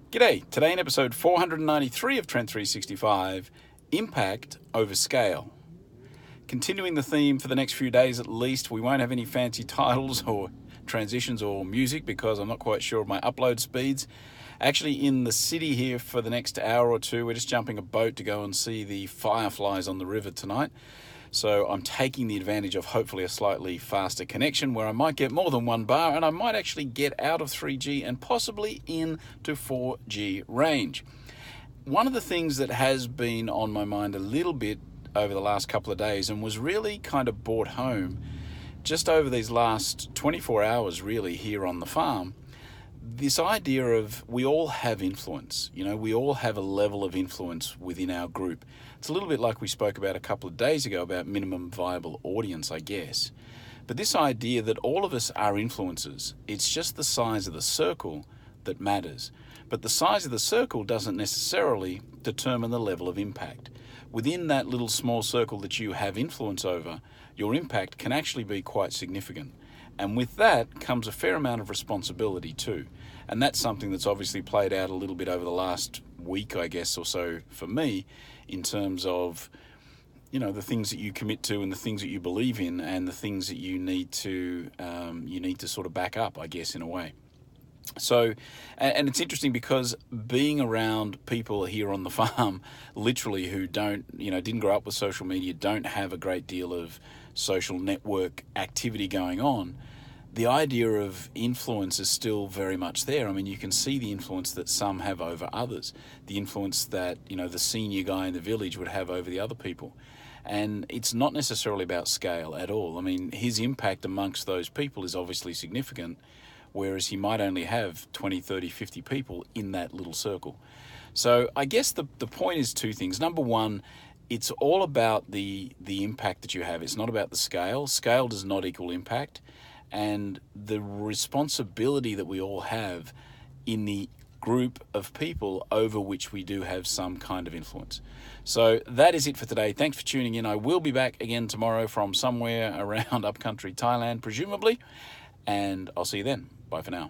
G'day, today in episode 493 of Trent365, Impact over Scale. Continuing the theme for the next few days at least, we won't have any fancy titles or transitions or music because I'm not quite sure of my upload speeds. Actually, in the city here for the next hour or two, we're just jumping a boat to go and see the fireflies on the river tonight. So I'm taking the advantage of hopefully a slightly faster connection where I might get more than one bar and I might actually get out of 3G and possibly into 4G range. One of the things that has been on my mind a little bit over the last couple of days and was really kind of brought home just over these last 24 hours really here on the farm, this idea of we all have influence. We all have a level of influence within our group. It's a little bit like we spoke about a couple of days ago about minimum viable audience, I guess. But this idea that all of us are influencers, it's just the size of the circle that matters. But the size of the circle doesn't necessarily determine the level of impact. Within that little small circle that you have influence over, your impact can actually be quite significant. And with that comes a fair amount of responsibility too. And that's something that's obviously played out a little bit over the last week, I guess, or so for me, in terms of, the things that you commit to and the things that you believe in and the things that you need to sort of back up, I guess, in a way. So, and it's interesting because being around people here on the farm, literally who didn't grow up with social media, don't have a great deal of social network activity going on, the idea of influence is still very much there. I mean, you can see the influence that some have over others, the influence that, the senior guy in the village would have over the other people. And it's not necessarily about scale at all. I mean, his impact amongst those people is obviously significant, whereas he might only have 20, 30, 50 people in that little circle. So I guess the point is two things. Number one, it's all about the impact that you have. It's not about the scale. Scale does not equal impact. And the responsibility that we all have in the group of people over which we do have some kind of influence. So that is it for today. Thanks for tuning in. I will be back again tomorrow from somewhere around upcountry Thailand, presumably. And I'll see you then. Bye for now.